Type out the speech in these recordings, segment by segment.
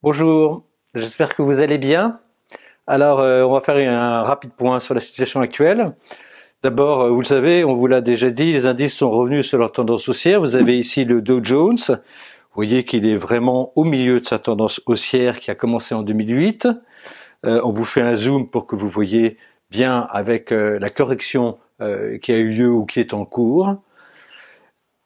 Bonjour, j'espère que vous allez bien. Alors, on va faire un rapide point sur la situation actuelle. D'abord, vous le savez, on vous l'a déjà dit, les indices sont revenus sur leur tendance haussière. Vous avez ici le Dow Jones. Vous voyez qu'il est vraiment au milieu de sa tendance haussière qui a commencé en 2008. On vous fait un zoom pour que vous voyez bien avec la correction qui a eu lieu ou qui est en cours.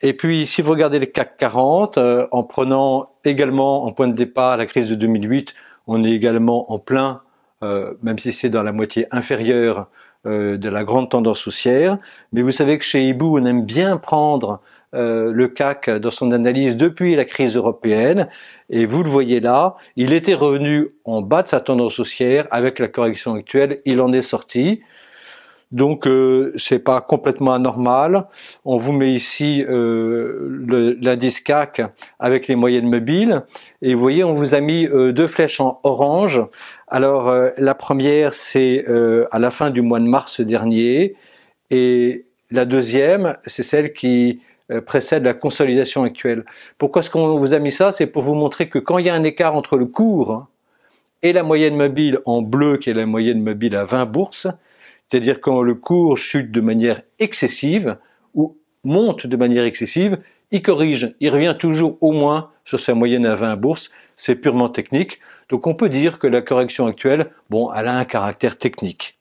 Et puis, si vous regardez les CAC 40, en prenant également en point de départ la crise de 2008, on est également en plein, même si c'est dans la moitié inférieure de la grande tendance haussière. Mais vous savez que chez Ibou, on aime bien prendre le CAC dans son analyse depuis la crise européenne. Et vous le voyez là, il était revenu en bas de sa tendance haussière. Avec la correction actuelle, il en est sorti. Donc c'est pas complètement anormal. On vous met ici l'indice CAC avec les moyennes mobiles et vous voyez on vous a mis deux flèches en orange. Alors la première c'est à la fin du mois de mars dernier et la deuxième c'est celle qui précède la consolidation actuelle. Pourquoi est-ce qu'on vous a mis ça? C'est pour vous montrer que quand il y a un écart entre le cours et la moyenne mobile en bleu qui est la moyenne mobile à 20 bourses, c'est-à-dire quand le cours chute de manière excessive ou monte de manière excessive, il corrige, il revient toujours au moins sur sa moyenne à 20 bourses, c'est purement technique. Donc on peut dire que la correction actuelle, bon, elle a un caractère technique.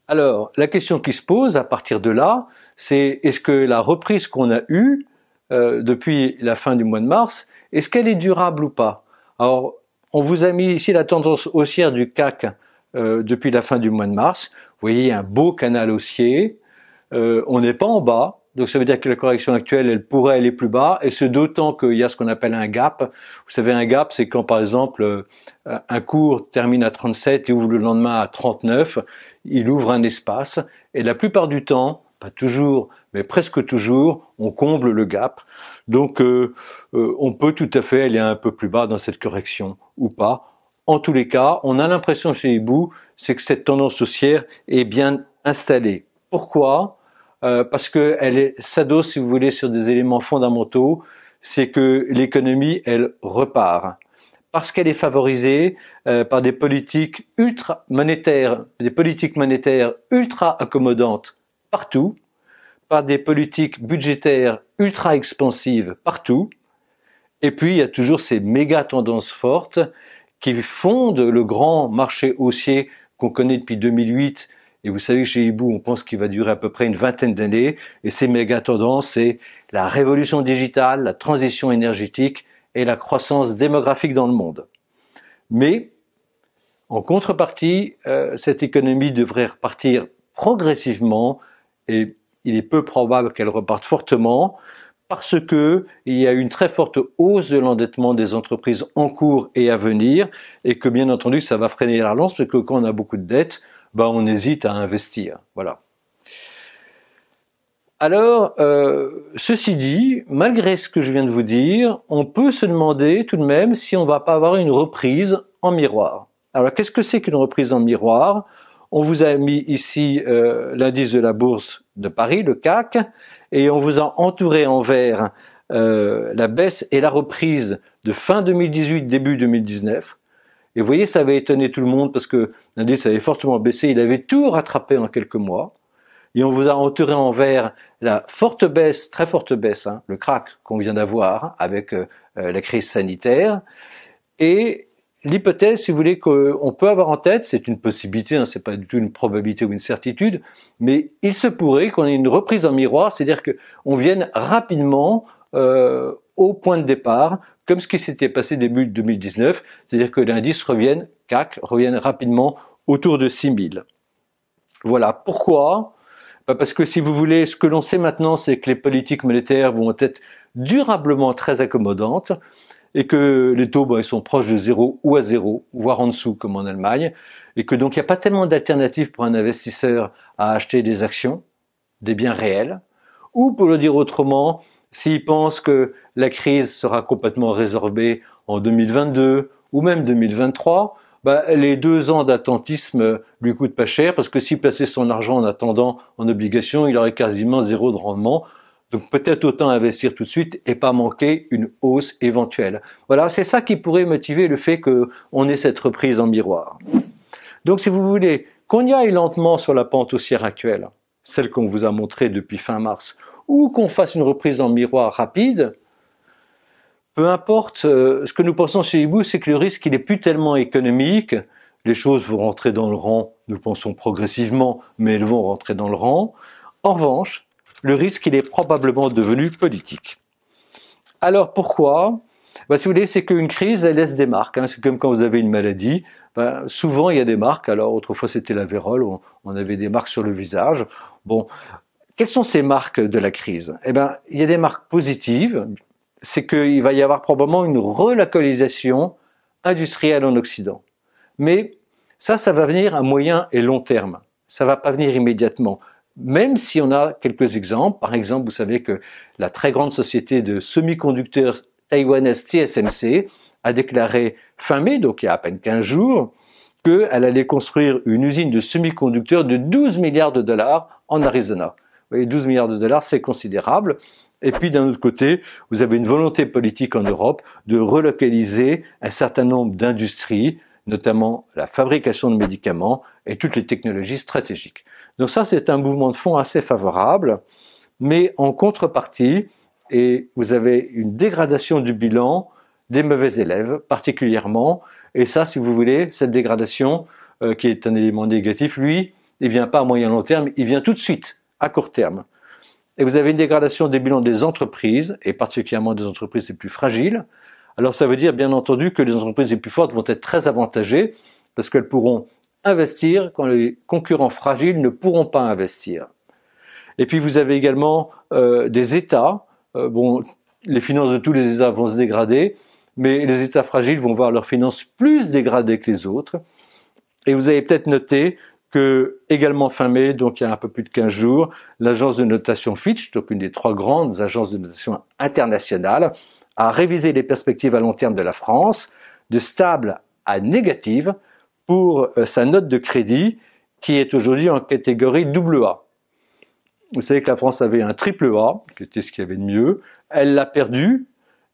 Alors, la question qui se pose à partir de là, c'est est-ce que la reprise qu'on a eue depuis la fin du mois de mars, est-ce qu'elle est durable ou pas? Alors, on vous a mis ici la tendance haussière du CAC depuis la fin du mois de mars. Vous voyez un beau canal haussier, on n'est pas en bas, donc ça veut dire que la correction actuelle elle pourrait aller plus bas, et ce d'autant qu'il y a ce qu'on appelle un gap. Vous savez, un gap c'est quand par exemple un cours termine à 37 et ouvre le lendemain à 39, il ouvre un espace, et la plupart du temps, pas toujours, mais presque toujours, on comble le gap. Donc on peut tout à fait aller un peu plus bas dans cette correction, ou pas. En tous les cas, on a l'impression chez Ibou, c'est que cette tendance haussière est bien installée. Pourquoi? Parce qu'elle s'adosse, si vous voulez, sur des éléments fondamentaux, c'est que l'économie, elle repart. Parce qu'elle est favorisée par des politiques ultra monétaires ultra accommodantes partout, par des politiques budgétaires ultra expansives partout, et puis il y a toujours ces méga tendances fortes qui fondent le grand marché haussier qu'on connaît depuis 2008. Et vous savez que chez Ibou, on pense qu'il va durer à peu près une vingtaine d'années. Et ces méga tendances, c'est la révolution digitale, la transition énergétique et la croissance démographique dans le monde. Mais, en contrepartie, cette économie devrait repartir progressivement et il est peu probable qu'elle reparte fortement, parce que il y a une très forte hausse de l'endettement des entreprises en cours et à venir, et que bien entendu ça va freiner la relance, parce que quand on a beaucoup de dettes, on hésite à investir. Voilà. Alors, ceci dit, malgré ce que je viens de vous dire, on peut se demander tout de même si on ne va pas avoir une reprise en miroir. Alors, qu'est-ce que c'est qu'une reprise en miroir? On vous a mis ici l'indice de la bourse de Paris, le CAC, et on vous a entouré en vert la baisse et la reprise de fin 2018, début 2019. Et vous voyez, ça avait étonné tout le monde parce que l'indice avait fortement baissé, il avait tout rattrapé en quelques mois. Et on vous a entouré en vert la forte baisse, très forte baisse, le crack qu'on vient d'avoir avec la crise sanitaire. Et l'hypothèse, si vous voulez, qu'on peut avoir en tête, c'est une possibilité, c'est pas du tout une probabilité ou une certitude, mais il se pourrait qu'on ait une reprise en miroir, c'est-à-dire qu'on vienne rapidement au point de départ, comme ce qui s'était passé début 2019, c'est-à-dire que l'indice CAC revienne rapidement autour de 6000. Voilà. Pourquoi? Parce que si vous voulez, ce que l'on sait maintenant, c'est que les politiques monétaires vont être durablement très accommodantes, et que les taux ils sont proches de 0 ou à 0, voire en dessous comme en Allemagne, et que donc il n'y a pas tellement d'alternatives pour un investisseur à acheter des actions, des biens réels, ou pour le dire autrement, s'il pense que la crise sera complètement résorbée en 2022 ou même 2023, les 2 ans d'attentisme lui coûtent pas cher, parce que s'il plaçait son argent en attendant en obligation, il aurait quasiment 0 de rendement. Donc peut-être autant investir tout de suite et pas manquer une hausse éventuelle. Voilà, c'est ça qui pourrait motiver le fait qu'on ait cette reprise en miroir. Donc si vous voulez qu'on y aille lentement sur la pente haussière actuelle, celle qu'on vous a montrée depuis fin mars, ou qu'on fasse une reprise en miroir rapide, peu importe, ce que nous pensons chez Ibou, c'est que le risque il n'est plus tellement économique. Les choses vont rentrer dans le rang, nous pensons progressivement, mais elles vont rentrer dans le rang. En revanche, le risque il est probablement devenu politique. Alors pourquoi ? Si vous voulez, c'est qu'une crise, elle laisse des marques. C'est comme quand vous avez une maladie. Souvent, il y a des marques. Alors, autrefois, c'était la vérole. On avait des marques sur le visage. Bon, quelles sont ces marques de la crise ? Il y a des marques positives. C'est qu'il va y avoir probablement une relocalisation industrielle en Occident. Mais ça va venir à moyen et long terme. Ça va pas venir immédiatement. Même si on a quelques exemples. Par exemple, vous savez que la très grande société de semi-conducteurs taïwanaise TSMC a déclaré fin mai, donc il y a à peine 15 jours, qu'elle allait construire une usine de semi-conducteurs de 12 milliards de dollars en Arizona. Vous voyez, 12 milliards de dollars, c'est considérable. Et puis d'un autre côté, vous avez une volonté politique en Europe de relocaliser un certain nombre d'industries, notamment la fabrication de médicaments et toutes les technologies stratégiques. Donc ça, c'est un mouvement de fond assez favorable, mais en contrepartie, et vous avez une dégradation du bilan des mauvais élèves, particulièrement, et ça, si vous voulez, cette dégradation, qui est un élément négatif, lui, il vient pas à moyen long terme, il vient tout de suite, à court terme. Et vous avez une dégradation des bilans des entreprises, et particulièrement des entreprises les plus fragiles. Alors ça veut dire, bien entendu, que les entreprises les plus fortes vont être très avantagées, parce qu'elles pourront investir quand les concurrents fragiles ne pourront pas investir. Et puis vous avez également des États. Les finances de tous les États vont se dégrader, mais les États fragiles vont voir leurs finances plus dégradées que les autres. Et vous avez peut-être noté que, également fin mai, donc il y a un peu plus de 15 jours, l'agence de notation Fitch, donc une des 3 grandes agences de notation internationales, a révisé les perspectives à long terme de la France, de stable à négative, pour sa note de crédit, qui est aujourd'hui en catégorie AA. Vous savez que la France avait un AAA, qui était ce qu'il y avait de mieux. Elle l'a perdu,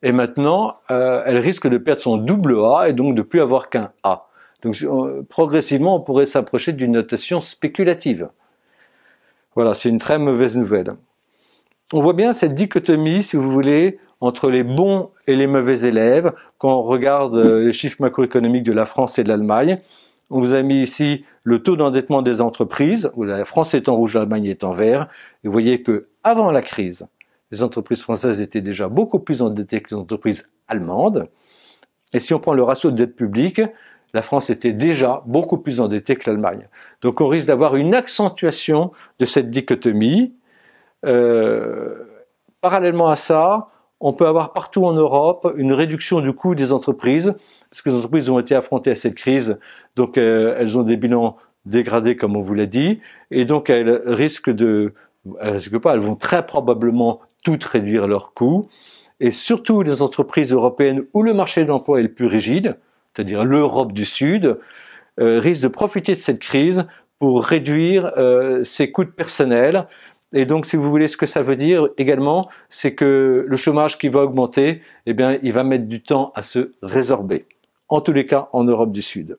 et maintenant, elle risque de perdre son AA, et donc de plus avoir qu'un A. Donc, progressivement, on pourrait s'approcher d'une notation spéculative. Voilà, c'est une très mauvaise nouvelle. On voit bien cette dichotomie, si vous voulez, entre les bons et les mauvais élèves, quand on regarde les chiffres macroéconomiques de la France et de l'Allemagne. On vous a mis ici le taux d'endettement des entreprises, où la France est en rouge, l'Allemagne est en vert. Et vous voyez que avant la crise, les entreprises françaises étaient déjà beaucoup plus endettées que les entreprises allemandes. Et si on prend le ratio de dette publique, la France était déjà beaucoup plus endettée que l'Allemagne. Donc on risque d'avoir une accentuation de cette dichotomie. Parallèlement à ça, on peut avoir partout en Europe une réduction du coût des entreprises, parce que les entreprises ont été affrontées à cette crise, donc elles ont des bilans dégradés, comme on vous l'a dit, et donc elles vont très probablement toutes réduire leurs coûts, et surtout les entreprises européennes où le marché de l'emploi est le plus rigide, c'est-à-dire l'Europe du Sud, risquent de profiter de cette crise pour réduire ses coûts de personnel. Et donc, si vous voulez, ce que ça veut dire également, c'est que le chômage qui va augmenter, eh bien, il va mettre du temps à se résorber. En tous les cas, en Europe du Sud.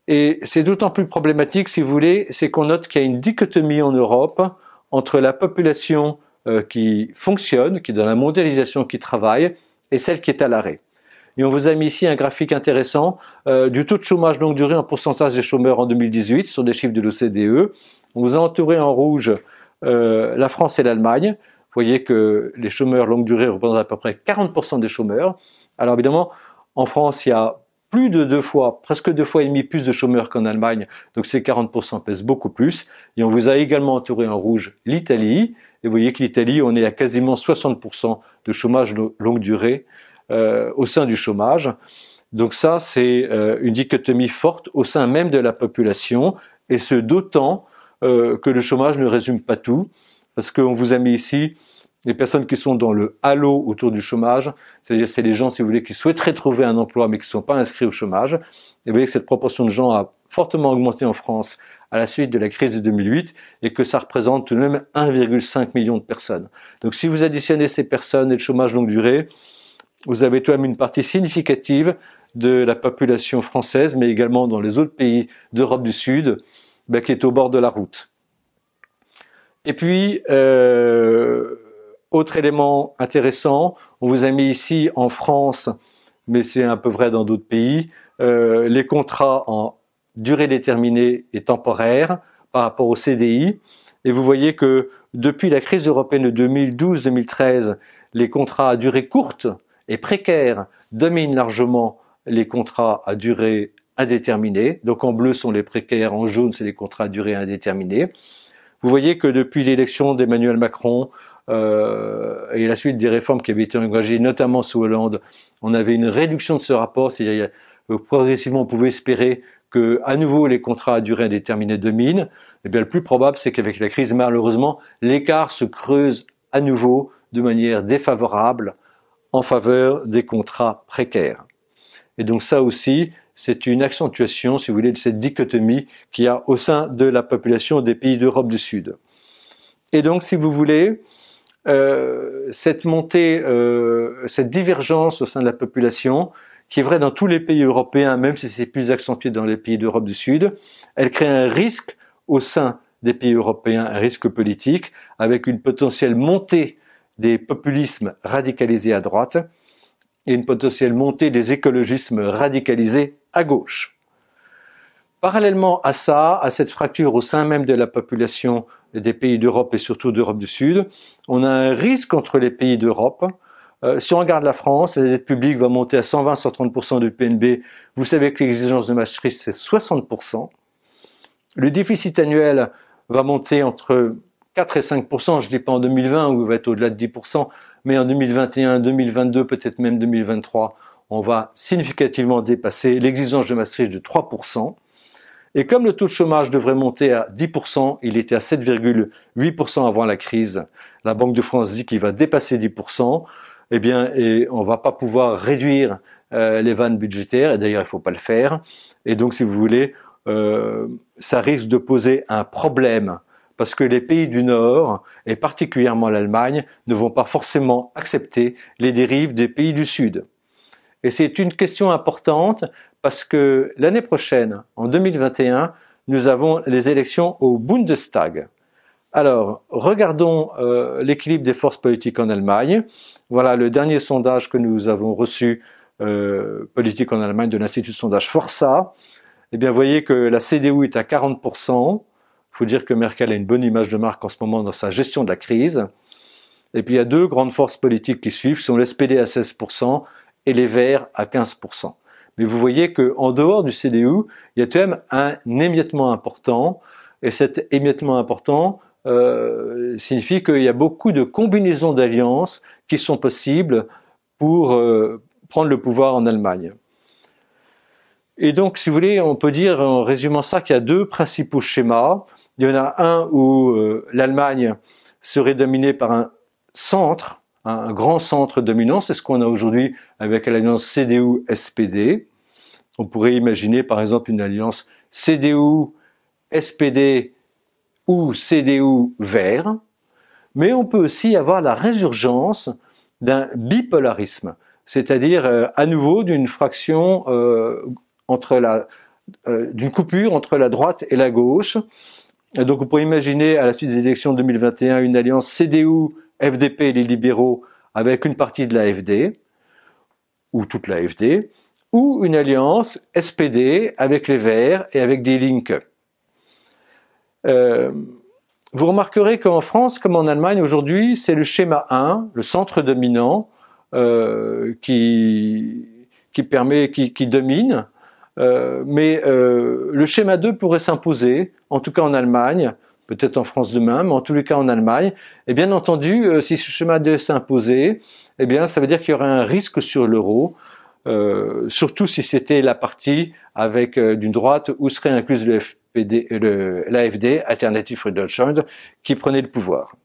Et c'est d'autant plus problématique, si vous voulez, c'est qu'on note qu'il y a une dichotomie en Europe entre la population qui fonctionne, qui est dans la mondialisation, qui travaille, et celle qui est à l'arrêt. Et on vous a mis ici un graphique intéressant du taux de chômage longue durée en pourcentage des chômeurs en 2018, ce sont des chiffres de l'OCDE. On vous a entouré en rouge la France et l'Allemagne. Vous voyez que les chômeurs longue durée représentent à peu près 40% des chômeurs. Alors évidemment, en France, il y a plus de 2 fois, presque 2 fois et demi plus de chômeurs qu'en Allemagne. Donc ces 40% pèsent beaucoup plus. Et on vous a également entouré en rouge l'Italie. Et vous voyez que l'Italie, on est à quasiment 60% de chômage longue durée au sein du chômage. Donc ça, c'est une dichotomie forte au sein même de la population. Et ce d'autant que le chômage ne résume pas tout, parce qu'on vous a mis ici les personnes qui sont dans le halo autour du chômage, c'est-à-dire c'est les gens, si vous voulez, qui souhaiteraient trouver un emploi mais qui ne sont pas inscrits au chômage. Et vous voyez que cette proportion de gens a fortement augmenté en France à la suite de la crise de 2008 et que ça représente tout de même 1,5 million de personnes. Donc si vous additionnez ces personnes et le chômage longue durée, vous avez tout de même une partie significative de la population française, mais également dans les autres pays d'Europe du Sud, qui est au bord de la route. Et puis, autre élément intéressant, on vous a mis ici en France, mais c'est un peu vrai dans d'autres pays, les contrats en durée déterminée et temporaire par rapport au CDI. Et vous voyez que depuis la crise européenne de 2012-2013, les contrats à durée courte et précaires dominent largement les contrats à durée indéterminée. Donc en bleu sont les précaires, en jaune c'est les contrats à durée indéterminée. Vous voyez que depuis l'élection d'Emmanuel Macron et la suite des réformes qui avaient été engagées, notamment sous Hollande, on avait une réduction de ce rapport, c'est-à-dire progressivement on pouvait espérer que à nouveau les contrats à durée indéterminée dominent. Eh bien le plus probable c'est qu'avec la crise, malheureusement, l'écart se creuse à nouveau de manière défavorable en faveur des contrats précaires. Et donc ça aussi, c'est une accentuation, si vous voulez, de cette dichotomie qu'il y a au sein de la population des pays d'Europe du Sud. Et donc, si vous voulez, cette montée, cette divergence au sein de la population, qui est vraie dans tous les pays européens, même si c'est plus accentué dans les pays d'Europe du Sud, elle crée un risque au sein des pays européens, un risque politique, avec une potentielle montée des populismes radicalisés à droite, et une potentielle montée des écologismes radicalisés à gauche. Parallèlement à ça, à cette fracture au sein même de la population des pays d'Europe et surtout d'Europe du Sud, on a un risque entre les pays d'Europe. Si on regarde la France, la dette publique va monter à 120-130% du PNB. Vous savez que l'exigence de Maastricht, c'est 60%. Le déficit annuel va monter entre 4 et 5%, je ne dis pas en 2020 où il va être au-delà de 10%, mais en 2021, 2022, peut-être même 2023, on va significativement dépasser l'exigence de Maastricht de 3%. Et comme le taux de chômage devrait monter à 10%, il était à 7,8% avant la crise, la Banque de France dit qu'il va dépasser 10%, et on va pas pouvoir réduire les vannes budgétaires, et d'ailleurs il faut pas le faire. Et donc si vous voulez, ça risque de poser un problème parce que les pays du Nord, et particulièrement l'Allemagne, ne vont pas forcément accepter les dérives des pays du Sud. Et c'est une question importante parce que l'année prochaine, en 2021, nous avons les élections au Bundestag. Alors, regardons l'équilibre des forces politiques en Allemagne. Voilà le dernier sondage que nous avons reçu, politique en Allemagne, de l'Institut de sondage Forsa. Eh bien, vous voyez que la CDU est à 40%. Il faut dire que Merkel a une bonne image de marque en ce moment dans sa gestion de la crise. Et puis il y a deux grandes forces politiques qui suivent, sont l'SPD à 16% et les Verts à 15%. Mais vous voyez qu'en dehors du CDU, il y a tout de même un émiettement important. Et cet émiettement important signifie qu'il y a beaucoup de combinaisons d'alliances qui sont possibles pour prendre le pouvoir en Allemagne. Et donc, si vous voulez, on peut dire en résumant ça qu'il y a deux principaux schémas. Il y en a un où l'Allemagne serait dominée par un centre, un grand centre dominant. C'est ce qu'on a aujourd'hui avec l'alliance CDU-SPD. On pourrait imaginer par exemple une alliance CDU-SPD ou CDU-Vert. Mais on peut aussi avoir la résurgence d'un bipolarisme, c'est-à-dire à nouveau d'une fraction d'une coupure entre la droite et la gauche. Et donc on pourrait imaginer à la suite des élections de 2021 une alliance CDU, FDP et les libéraux avec une partie de l'AfD, ou toute l'AfD, ou une alliance SPD avec les Verts et avec Die Linke. Vous remarquerez qu'en France, comme en Allemagne aujourd'hui, c'est le schéma 1, le centre dominant, qui domine. Mais le schéma 2 pourrait s'imposer, en tout cas en Allemagne, peut-être en France demain, mais en tous les cas en Allemagne. Et bien entendu, si ce schéma 2 s'imposait, eh bien ça veut dire qu'il y aurait un risque sur l'euro, surtout si c'était la partie avec d'une droite où serait incluse l'AfD, Alternative für Deutschland, qui prenait le pouvoir.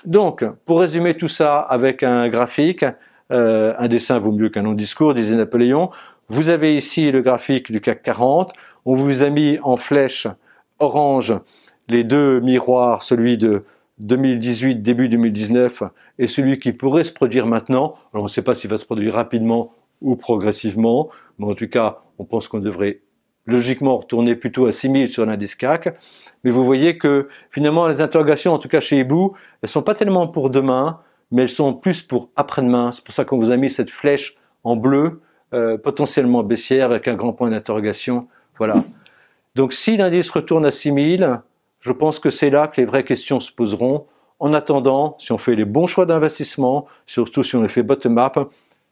Donc, pour résumer tout ça avec un graphique, un dessin vaut mieux qu'un long discours, disait Napoléon. Vous avez ici le graphique du CAC 40. On vous a mis en flèche orange les deux miroirs, celui de 2018, début 2019, et celui qui pourrait se produire maintenant. Alors on ne sait pas s'il va se produire rapidement ou progressivement, mais en tout cas, on pense qu'on devrait logiquement retourner plutôt à 6000 sur l'indice CAC. Mais vous voyez que finalement, les interrogations, en tout cas chez Ebou, elles sont pas tellement pour demain, mais elles sont plus pour après-demain. C'est pour ça qu'on vous a mis cette flèche en bleu, potentiellement baissière avec un grand point d'interrogation. Voilà. Donc si l'indice retourne à 6000, je pense que c'est là que les vraies questions se poseront. En attendant, si on fait les bons choix d'investissement, surtout si on les fait bottom-up,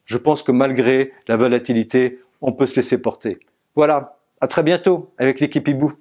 je pense que malgré la volatilité, on peut se laisser porter. Voilà, à très bientôt avec l'équipe Ebou.